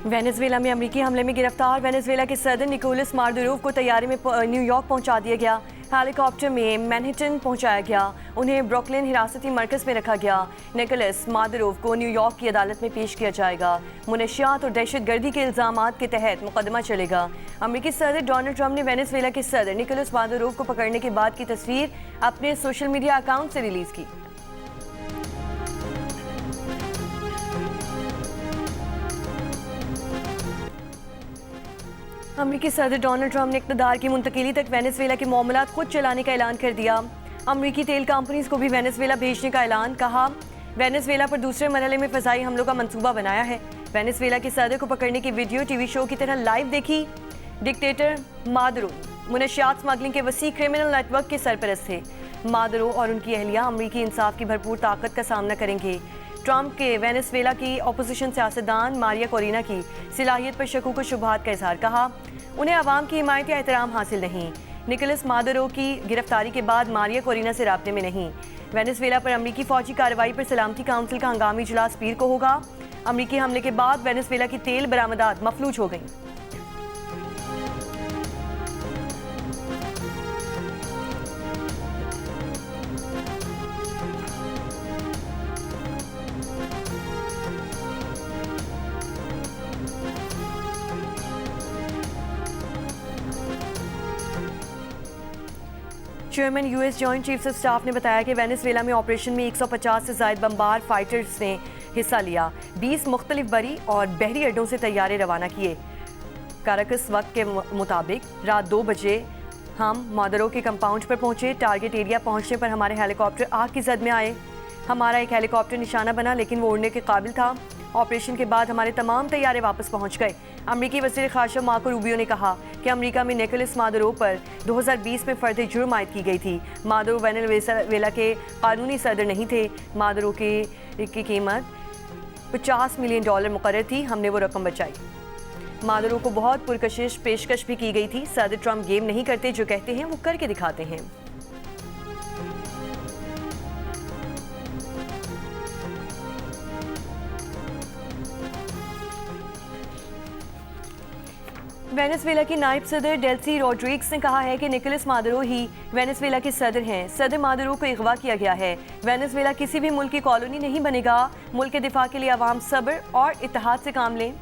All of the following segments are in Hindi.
वेनेजुएला में अमेरिकी हमले में गिरफ्तार वेनेजुएला के सदर निकोलस मादुरो को तैयारी में न्यूयॉर्क पहुंचा दिया गया। हेलीकॉप्टर में मैनहट्टन पहुंचाया गया। उन्हें ब्रुकलिन हिरासती मरकज में रखा गया। निकोलस मादुरो को न्यूयॉर्क की अदालत में पेश किया जाएगा। मुनशियात और दहशतगर्दी के इल्जामात के तहत मुकदमा चलेगा। अमेरिकी सदर डोनाल्ड ट्रंप ने वेनेजुएला के सदर निकोलस मादुरो को पकड़ने के बाद की तस्वीर अपने सोशल मीडिया अकाउंट से रिलीज की। अमेरिकी सदर डोनाल्ड ट्रंप ने इक़्तिदार की मुंतकिली तक वेनेजुएला के मामलात खुद चलाने का ऐलान कर दिया। अमेरिकी तेल कंपनीज को भी वेनेजुएला भेजने का ऐलान। कहा, वेनेजुएला पर दूसरे मरहले में फ़ज़ाई हमलों का मंसूबा बनाया है। वेनेजुएला के सदर को पकड़ने की वीडियो टीवी शो की तरह लाइव देखी। डिक्टेटर मादुरो मुनशियात स्मगलिंग के वसी क्रिमिनल नेटवर्क के सरपरस्त थे। मादुरो और उनकी अहलिया अमेरिकी इंसाफ की भरपूर ताकत का सामना करेंगे। ट्रंप के वेनेजुएला की अपोजिशन सियासतदान मारिया कोरिना की सलाहियत पर शकूक व शुबहात का इजहार। कहा, उन्हें अवाम की हिमायत या एहतराम हासिल नहीं। निकोलस मादुरो की गिरफ्तारी के बाद मारिया कोरिना से राब्ते में नहीं। वेनेजुएला पर अमेरिकी फौजी कार्रवाई पर सलामती काउंसिल का हंगामी इजलास पीर को होगा। अमेरिकी हमले के बाद वेनेजुएला की तेल बरामदात मफलूज हो गई। Chairman US joint chiefs of staff ने बताया कि वेनेजुएला में ऑपरेशन में 150 से ज़ायद बमबार फाइटर्स ने हिस्सा लिया। 20 मुख्तलिफ बरी और बहरी अड्डों से तैयारे रवाना किए। काराकस वक्त के मुताबिक रात 2 बजे हम मादुरो के कंपाउंड पर पहुंचे। टारगेट एरिया पहुंचने पर हमारे हेलीकॉप्टर आग की जद में आए। हमारा एक हेलीकॉप्टर निशाना बना, लेकिन वो उड़ने के काबिल था। ऑपरेशन के बाद हमारे तमाम तैयारे वापस पहुंच गए। अमेरिकी वज़ीर ख़ारजा मार्को रूबियो ने कहा कि अमेरिका में निकोलस मादुरो पर 2020 में फ़र्द जुर्म आयद की गई थी। मादुरो वेनेजुएला के कानूनी सदर नहीं थे। मादुरो की कीमत $50 मिलियन मुकर्रर थी। हमने वो रकम बचाई। मादुरो को बहुत पुरकशिश पेशकश भी की गई थी। सदर ट्रंप गेम नहीं करते, जो कहते हैं वो करके दिखाते हैं। वेनेजुएला की नायब सदर डेल्सी रोड्रिग्स ने कहा है कि निकोलस मादुरो ही वेनेजुएला के सदर हैं। सदर मादुरो को अगवा किया गया है। वेनेजुएला किसी भी मुल्क की कॉलोनी नहीं बनेगा। मुल्क के दिफा के लिए अवाम सब्र और इत्तेहाद से काम लें।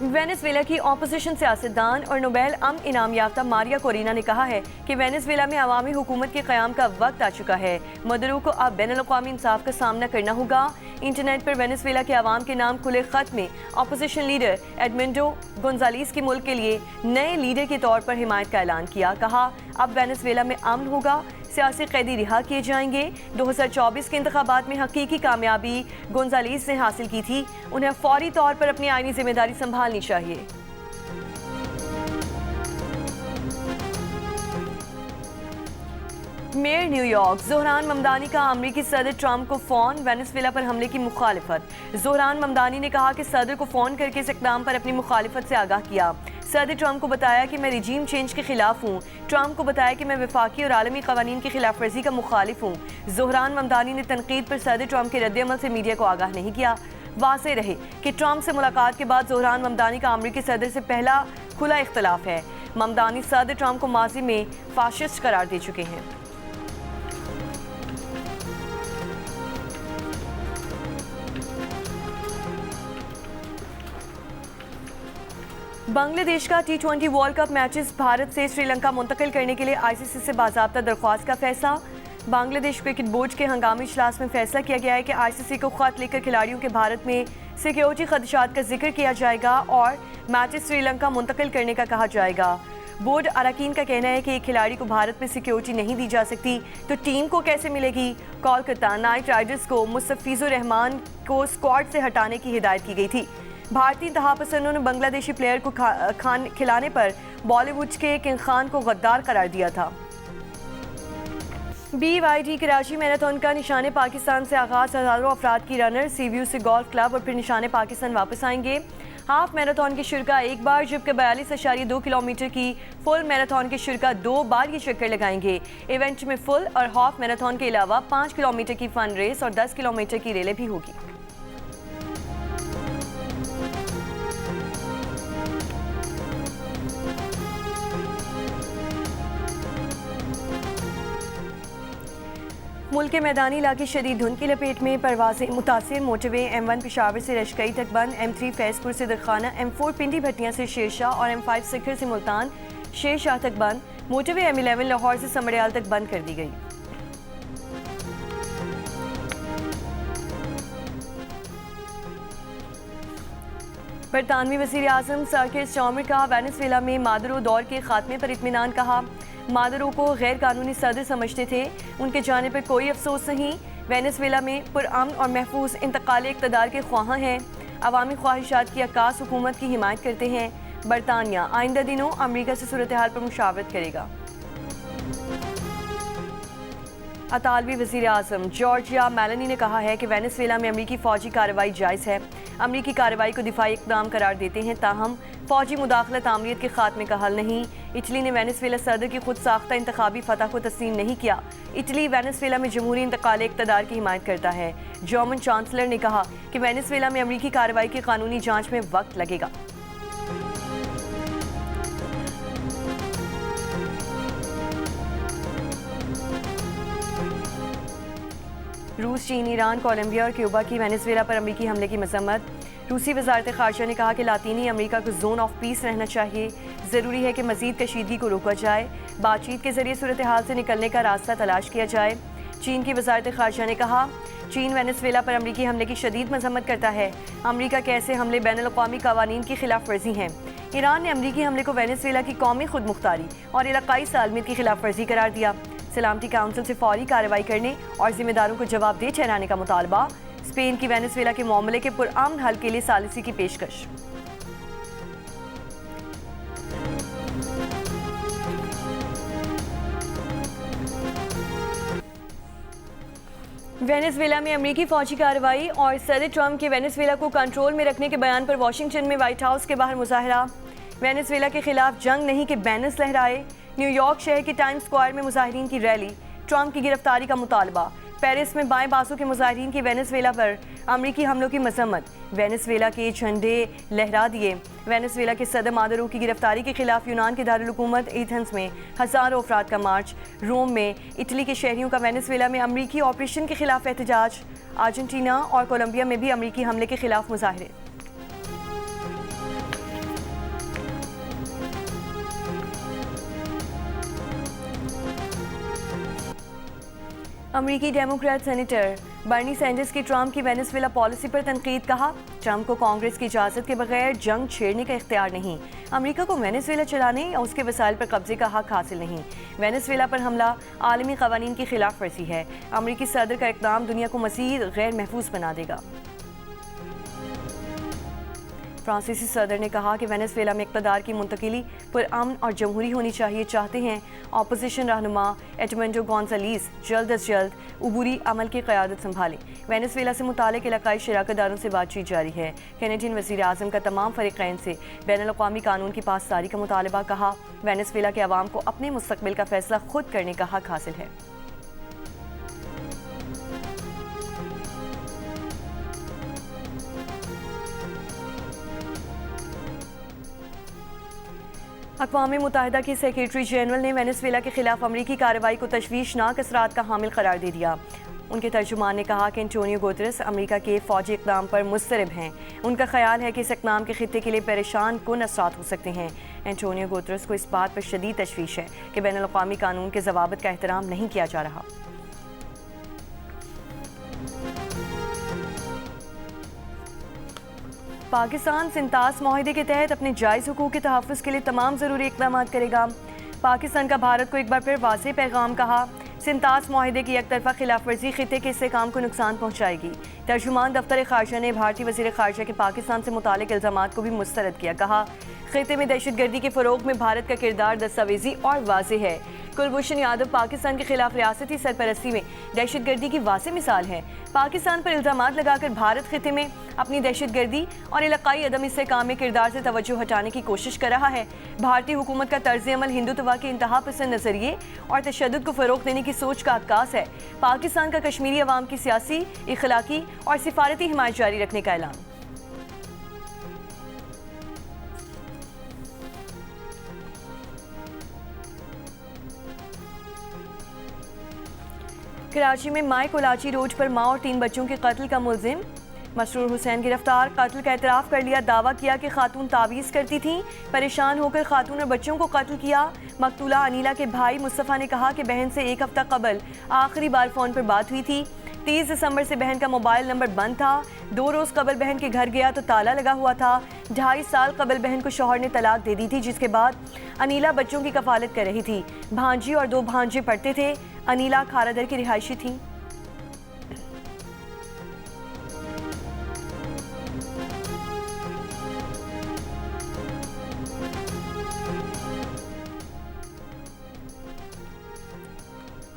वेनेजुएला की अपोजिशन सियासतदान और नोबेल अमन इनाम याफ्ता मारिया कोरिना ने कहा है कि वेनेजुएला में अवामी हुकूमत के क़याम का वक्त आ चुका है। मादुरो को अब बैनुल-अक़वामी इंसाफ का सामना करना होगा। इंटरनेट पर वेनेजुएला के अवाम के नाम खुले खत में अपोजिशन लीडर एडमिंडो गोंजालीस की मुल्क के लिए नए लीडर के तौर पर हिमायत का ऐलान किया। कहा, अब वेनेजुएला में अमन होगा। सियासी कैदी रिहा किए जाएंगे। 2024 के इंतखाबात में हकीकी कामयाबी गोंजालीस ने हासिल की थी। उन्हें फौरी तौर पर अपनी आईनी जिम्मेदारी संभालनी चाहिए। मेयर न्यूयॉर्क ज़ोहरान ममदानी का अमेरिकी सदर ट्रंप को फ़ोन। वेनेजुएला पर हमले की मुखालिफत। ज़ोहरान ममदानी ने कहा कि सदर को फ़ोन करके इस इक़दाम पर अपनी मुखालिफत से आगाह किया। सदर ट्रंप को बताया कि मैं रिजीम चेंज के खिलाफ हूँ। ट्रंप को बताया कि मैं वफाकी और आलमी क़वानीन की खिलाफ वर्जी का मुखालिफ हूँ। ज़ोहरान ममदानी ने तनकीद पर सदर ट्रंप के रद्द-ए-अमल से मीडिया को आगाह नहीं किया। वाज़ेह रहे कि ट्रंप से मुलाकात के बाद ज़ोहरान ममदानी का अमेरिकी सदर से पहला खुला इख्तलाफ है। ममदानी सदर ट्रंप को माजी में फाशिस्ट करार दे चुके हैं। बांग्लादेश का T20 world cup matches Bharat से श्रीलंका मुंतकिल करने के लिए आईसीसी से बाज़ाब्ता दरख्वास्त का फैसला। बांग्लादेश क्रिकेट बोर्ड के हंगामी इजलास में फैसला किया गया है कि आईसीसी को खत लिखकर खिलाड़ियों के भारत में सिक्योरिटी खदशात का जिक्र किया जाएगा और मैचेस श्रीलंका मुंतकिल करने का कहा जाएगा। बोर्ड अरकान का कहना है कि एक खिलाड़ी को भारत में सिक्योरिटी नहीं दी जा सकती तो टीम को कैसे मिलेगी। कोलकाता नाइट राइडर्स को मुस्तफिजुर रहमान को स्क्वाड से हटाने की हिदायत की गई थी। भारतीय इंतहापसंदों ने बांग्लादेशी प्लेयर को खान खिलाने पर बॉलीवुड के किंग खान को गद्दार करार दिया था। BYD कराची मैराथन का निशाने पाकिस्तान से आगाज हज़ारों अफराद की रनर सीव्यू से गोल्फ क्लब और फिर निशाने पाकिस्तान वापस आएंगे। हाफ मैराथन की शुरा एक बार जबकि 42.2 किलोमीटर की फुल मैराथन की शुरा 2 बार ये चक्कर लगाएंगे। इवेंट में फुल और हाफ मैराथन के अलावा 5 किलोमीटर की फन रेस और 10 किलोमीटर की रेले भी होगी। मुल्क के मैदानी इलाके शदीद धुंध की लपेट में, परवाजें मुतासिर। मोटरवे M1 पेशावर से रशकई तक बंद, M3 फैजपुर से दरखाना, M4 पिंडी भट्टियां से शेरशाह और M5 सिखर से मुल्तान शेरशाह तक बंद। मोटरवे M11 लाहौर से समड़ियाल तक बंद कर दी गई। बरतानवी वज़ीर आज़म सर कीर स्टारमर का वेनेज़ुएला में मादुरो दौर के खात्मे पर इत्मीनान। कहा, मादुरो को गैर कानूनी सदर समझते थे, उनके जाने पर कोई अफसोस नहीं। वेनेज़ुएला में पुरअमन और महफूज इंतकाल इक़्तिदार के ख्वाहां हैं, अवामी ख्वाहिशात की अक्कास हुकूमत की हिमायत करते हैं। बरतानिया आइंदा दिनों अमरीका से सूरत हाल पर मुशावरत करेगा। अतालवी वज़ीर आज़म जॉर्जिया मेलानी ने कहा है कि वेनेज़ुएला में अमरीकी फ़ौजी कार्रवाई जायज़ है। अमरीकी कार्रवाई को दिफाई इक़दाम करार देते हैं, ताहम फ़ौजी मुदाखलत आमरीत के खात्मे का हल नहीं। इटली ने वेनेज़ुएला सदर की खुद साख्ता इंतखाबी फतह को तस्लीम नहीं किया। इटली वेनेज़ुएला में जमहूरी इंतकाल इक़्तिदार की हिमायत करता है। जर्मन चांसलर ने कहा कि वेनेज़ुएला में अमरीकी कार्रवाई की कानूनी जाँच में वक्त लगेगा। रूस, चीन, ईरान, कोलंबिया और क्यूबा की वेनेज़ुएला पर अमरीकी हमले की मजम्मत। रूसी वजारत ख़ारजा ने कहा कि लातीनी अमरीका को जोन ऑफ पीस रहना चाहिए, ज़रूरी है कि मज़ीद कशीदगी को रोका जाए, बातचीत के ज़रिए सूरत हाल से निकलने का रास्ता तलाश किया जाए। चीन की वजारत ख़ारजा ने कहा, चीन वेनेज़ुएला पर अमरीकी हमले की शदीद मजम्मत करता है। अमरीका के ऐसे हमले बैनुल-अक़वामी क़वानीन की खिलाफ वर्जी हैं। ईरान ने अमरीकी हमले को वेनेज़ुएला की कौमी खुद मुख्तारी और इलाकाई सालमियत की खिलाफ वर्जी करार दिया। सलामती काउंसिल से फौरी कार्रवाई करने और जिम्मेदारों को जवाबदेह ठहराने का मुतालबा। स्पेन की वेनेज़ुएला के मामले के पुरअमन हल के लिए सालिसी की पेशकश। वेनेज़ुएला में अमरीकी फौजी कार्रवाई और सदर ट्रंप के वेनेज़ुएला को कंट्रोल में रखने के बयान पर वाशिंगटन में व्हाइट हाउस के बाहर मुजाहरा। वेनेज़ुएला के खिलाफ जंग नहीं के बैनर्स लहराए। न्यूयॉर्क शहर के टाइम्स स्क्वायर में मुजाहिरीन की रैली। ट्रंप की गिरफ्तारी का मुतालबा। पेरिस में बाएं बाजू के मुजाहिरीन की वेनेज़ुएला पर अमरीकी हमलों की मजम्मत। वेनेज़ुएला के झंडे लहरा दिए। वेनेज़ुएला के सदर मादुरो की गिरफ्तारी के खिलाफ यूनान के दारुल हुकूमत एथेंस में हज़ारों अफराद का मार्च। रोम में इटली के शहरियों का वेनेज़ुएला में अमरीकी ऑपरेशन के खिलाफ एहतजाज। अर्जेंटीना और कोलंबिया में भी अमरीकी हमले के खिलाफ मुजाहरे। अमरीकी डेमोक्रेट सेनेटर बर्नी सैंडर्स की ट्रंप की वेनेज़ुएला पॉलिसी पर तनकीद। कहा, ट्रंप को कांग्रेस की इजाज़त के बगैर जंग छेड़ने का इख्तियार नहीं। अमरीका को वेनेज़ुएला चलाने या उसके वसाइल पर कब्जे का हक हासिल नहीं। वेनेज़ुएला पर हमला आलमी क़वानीन की खिलाफ वर्जी है। अमरीकी सदर का इक़दाम दुनिया को मज़ीद गैर महफूज बना देगा। फ्रांसीसी सदर ने कहा कि वेनेज़ुएला में इक़्तिदार की मुंतकिली पुरअमन और जमहूरी होनी चाहिए चाहते हैं। अपोजिशन रहनुमा एडमंडो गोंजालीस जल्द अज जल्द उबूरी अमल की क़यादत संभालें। वेनेज़ुएला से मुतालिक इलाकाई शराकतदारों से बातचीत जारी है। कैनेडियन वज़ीर आज़म का तमाम फ़रीक़ैन से बैनुल-अक़वामी कानून की पासदारी का मुतालबा। कहा, वेनेज़ुएला के अवाम को अपने मुस्तक़बिल का फ़ैसला खुद करने का हक हासिल है। अक़वाम मुत्तहिदा की सेक्रेटरी जनरल ने वेनेज़ुएला के खिलाफ अमरीकी कार्रवाई को तशवीशनाक असरात का हामिल करार दे दिया। उनके तर्जुमान ने कहा कि एंटोनियो गुतेरेस अमरीका के फ़ौजी इक़दाम पर मुस्तरब हैं। उनका ख्याल है कि इस इक़दाम के खित्ते के लिए परेशान कुन असरात हो सकते हैं। एंटोनियो गुतेरेस को इस बात पर शदीद तशवीश है कि बैनुल-अक़वामी कानून के ज़वाबित का एहतराम नहीं किया जा रहा। पाकिस्तान सिंतास माहिदे के तहत अपने जायज़ हुकूक के तहफ़्फ़ुज़ के लिए तमाम ज़रूरी इक़दाम करेगा। पाकिस्तान का भारत को एक बार फिर वाज़ेह पैगाम। कहा, सिंतास माहिदे की एकतरफ़ा खिलाफ वर्जी खित्ते के इस्तेहकाम को नुकसान पहुँचाएगी। तर्जुमान दफ्तर ख़ारजा ने भारतीय वज़ीर ख़ारजा के पाकिस्तान से मुतालिक इल्ज़ामात को भी मुस्तरद किया। कहा, खित्ते में दहशतगर्दी के फ़रोग़ में भारत का किरदार दस्तावेज़ी और वाज़ेह है। कुलभूषण यादव पाकिस्तान के खिलाफ रियासती सरपरस्ती में दहशतगर्दी की वाज़ेह मिसाल है। पाकिस्तान पर इल्ज़ामात लगाकर भारत खिते में अपनी दहशतगर्दी और इलाकाई अदम इस्तेहकाम में किरदार से तवज्जो हटाने की कोशिश कर रहा है। भारतीय हुकूमत का तर्ज अमल हिंदुत्व के इंतहा पसंद नजरिए और तशद्दुद को फ़रोग़ देने की सोच का अक्कास है। पाकिस्तान का कश्मीरी अवाम की सियासी, इखलाकी और सिफारती हिमायत जारी रखने का ऐलान। कराची में माई कोलाची रोड पर माँ और 3 बच्चों के कत्ल का मुलजिम मसरूर हुसैन गिरफ्तार। कत्ल का एतराफ़ कर लिया, दावा किया कि खातून तावीज़ करती थी। परेशान होकर खातून और बच्चों को कत्ल किया। मकतूला अनीला के भाई मुस्तफ़ा ने कहा कि बहन से 1 हफ्ता कबल आखिरी बार फ़ोन पर बात हुई थी। 30 दिसंबर से बहन का मोबाइल नंबर बंद था। 2 रोज़ कबल बहन के घर गया तो ताला लगा हुआ था। 2.5 साल कबल बहन को शौहर ने तलाक दे दी थी, जिसके बाद अनीला बच्चों की कफालत कर रही थी। भांजी और 2 भांजे पढ़ते थे। अनीला खारादर की रिहायशी थी।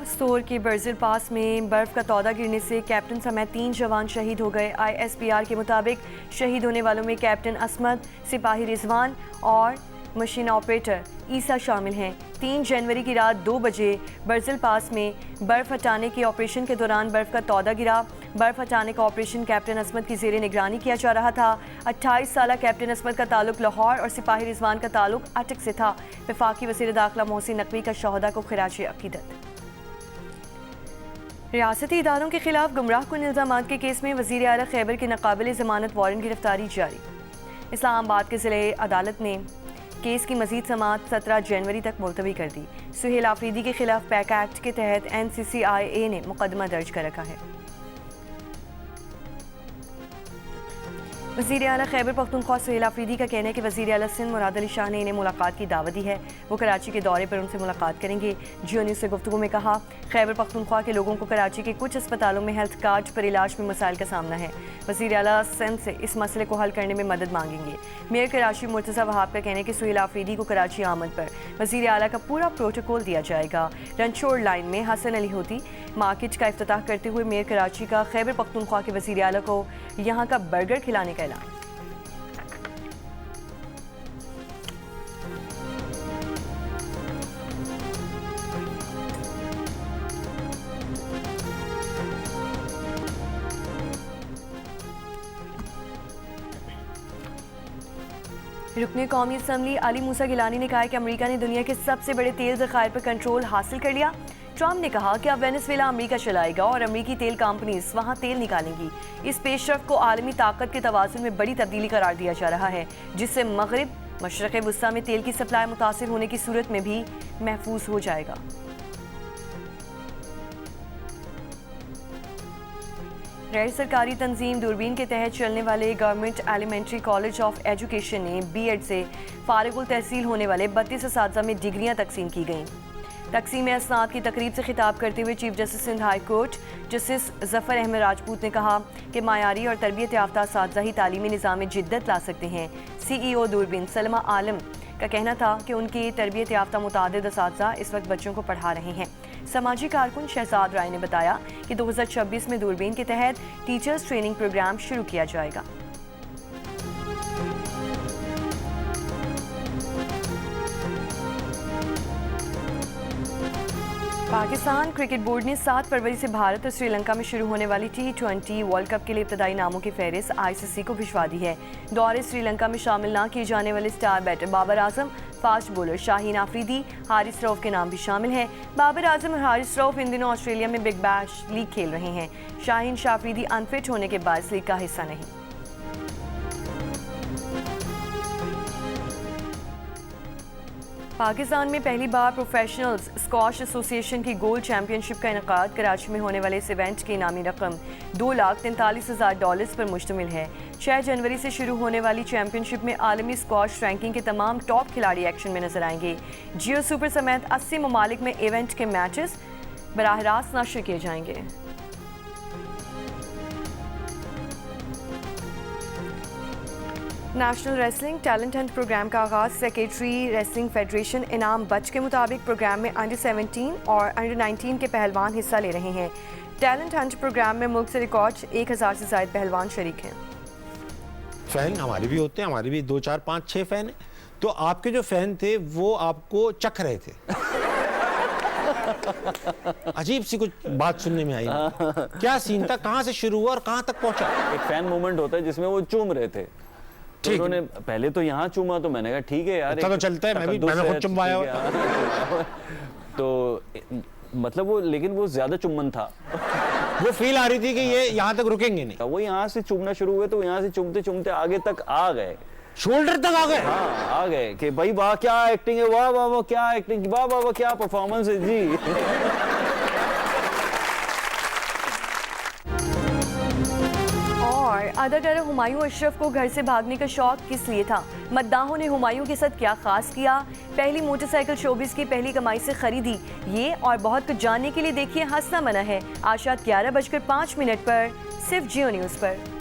सोर के बर्जिल पास में बर्फ का तौदा गिरने से कैप्टन समेत 3 जवान शहीद हो गए। ISPR के मुताबिक शहीद होने वालों में कैप्टन असमत, सिपाही रिजवान और मशीन ऑपरेटर ईसा शामिल हैं। 3 जनवरी की रात 2 बजे बर्जिल पास में बर्फ़ हटाने के ऑपरेशन के दौरान बर्फ़ का तौदा गिरा। बर्फ़ हटाने का ऑपरेशन कैप्टन असमत की ज़ेरे निगरानी किया जा रहा था। 28 साला कैप्टन असमत का ताल्लुक लाहौर और सिपाही रिजवान का ताल्लुक अटक से था। वफाकी वज़ीर दाखिला मोहसिन नकवी का शहदा को खिराज अक़ीदत। रियासती इदारों के खिलाफ गुमराह कुन इल्ज़ामात के केस में वज़ीर आला खैबर की नाकाबिल ज़मानत वारंट गिरफ्तारी जारी। इस्लामाबाद के ज़िले अदालत ने केस की मज़ीद समाअत 17 जनवरी तक मुलतवी कर दी। सुहेल आफरीदी के खिलाफ पैक एक्ट के तहत NCCIA ने मुकदमा दर्ज कर रखा है। वज़ीर आला खैबर पख्तूनख्वा सुहेल आफरीदी का कहना है कि वज़ीर आला सिंध मुराद अली शाह ने इन्हें मुलाकात की दावत दी है। वो कराची के दौरे पर उनसे मुलाकात करेंगे। जियो न्यूज़ से गुफ्तगू में कहा, खैबर पख्तूनख्वा के लोगों को कराची के कुछ अस्पतालों में हेल्थ कार्ड पर इलाज में मसाइल का सामना है। वज़ीर आला सिंध से इस मसले को हल करने में मदद मांगेंगे। मेयर कराची मुर्तज़ा वहाब का कहना है कि सुहेल आफरीदी को कराची आमद पर वज़ीर आला का पूरा प्रोटोकॉल दिया जाएगा। रनछोड़ लाइन में हसन अली होती मार्केट का इफ्तिताह करते हुए मेयर कराची का खैबर पख्तूनख्वा के वज़ीर आला को यहाँ का बर्गर खिलाने का ऐलान। रुकने कौमी असम्बली अली मूसा गिलानी ने कहा है कि अमेरिका ने दुनिया के सबसे बड़े तेल ज़खायर पर कंट्रोल हासिल कर लिया। ट्रंप ने कहा कि अब वेनेजुएला अमेरिका चलाएगा और अमेरिकी तेल कंपनीज वहां तेल निकालेंगी। इस पेशरफ को आलमी ताकत के तवाज़ुन में बड़ी तब्दीली करार दिया जा रहा है, जिससे मगरिब मशरक़ वुस्ता में तेल की सप्लाई मुतासिर होने की सूरत में भी महफूज हो जाएगा। गैर सरकारी तंजीम दूरबीन के तहत चलने वाले government elementary college of education ने B.Ed से फारिगुल तहसील होने वाले 32 असातिज़ा में डिग्रियां तकसीम की गईं। तकसीम असनाद की तकरीब से खिताब करते हुए chief justice Sindh high court justice Zafar Ahmed Rajput ने कहा कि मायारी और तरबियत याफ्ता असातिज़ा ही तालीमी निज़ाम में जिद्दत ला सकते हैं। CEO दूरबीन सलमा आलम का कहना था कि उनकी तरबियत याफ्ता मुतादिद असातिज़ा इस वक्त बच्चों को पढ़ा रहे हैं। समाजी कारकुन शहजाद राय ने बताया कि 2026 में दूरबीन के तहत टीचर्स ट्रेनिंग प्रोग्राम शुरू किया जाएगा। पाकिस्तान क्रिकेट बोर्ड ने 7 फरवरी से भारत और श्रीलंका में शुरू होने वाली T20 वर्ल्ड कप के लिए इब्तदाई नामों की फहरिस्त ICC को भिजवा दी है। दौरे श्रीलंका में शामिल न किए जाने वाले star batter Babar Azam, fast bowler Shaheen Afridi, Haris Rauf के नाम भी शामिल हैं। बाबर आजम और हारिस रऊफ इन दिनों ऑस्ट्रेलिया में बिग बैश लीग खेल रहे हैं। शाहीन आफरीदी अनफिट होने के बाद लीग का हिस्सा नहीं। पाकिस्तान में पहली बार प्रोफेशनल्स स्क्वाश एसोसिएशन की गोल्ड चैंपियनशिप का इनेकाद कराची में होने वाले इस इवेंट की इनामी रकम $2,43,000 पर मुश्तमिल है। 6 जनवरी से शुरू होने वाली चैंपियनशिप में आलमी स्क्वाश रैंकिंग के तमाम टॉप खिलाड़ी एक्शन में नजर आएंगे। जियो सुपर समेत 80 ममालिक में इवेंट के मैचेस बराह रास्त नशर किए जाएंगे। National wrestling talent hunt programme का आगाज सेक्रेटरी रेसलिंग फेडरेशन इनाम बच के मुताबिक प्रोग्राम में अंडर 17 और अंडर 19 के पहलवान हिस्सा ले रहे हैं। टैलेंट हंट प्रोग्राम में मुल्क से रिकॉर्ड 1000 से ज़ायद पहलवान शरीक हैं। फैन हमारे भी होते हैं, हमारे भी 2 4 5 6 फैन हैं। तो आपके जो फैन थे वो आपको चख रहे थे। अजीब सी कुछ बात सुनने में आई। क्या सीन था, कहाँ से शुरू हुआ और कहाँ तक पहुंचा? एक फैन मोमेंट होता है जिसमें वो चूम रहे थे, तो उन्होंने पहले तो यहाँ चूमा, तो मैंने कहा ठीक है यार, तो चलता है, मैंने खुद चुमवाया हुआ। तो मतलब वो, लेकिन वो ज्यादा चुम्बन था। वो फील आ रही थी कि ये यहाँ तक रुकेंगे नहीं। वो यहाँ से चूमना शुरू हुए तो यहाँ से चूमते चूमते आगे तक आ गए, शोल्डर तक आ गए। हाँ आ गए कि भाई वाह क्या एक्टिंग है, वाह वाह वाह क्या एक्टिंग, वाह वाह वाह क्या परफॉर्मेंस है जी। और अदाकार हुमायूं अशरफ को घर से भागने का शौक किस लिए था? मद्दाहों ने हुमायूं के साथ क्या खास किया? पहली मोटरसाइकिल शोबिस की पहली कमाई से खरीदी? ये और बहुत कुछ जानने के लिए देखिए हंसना मना है आज रात 11:05 पर सिर्फ जियो न्यूज़ पर।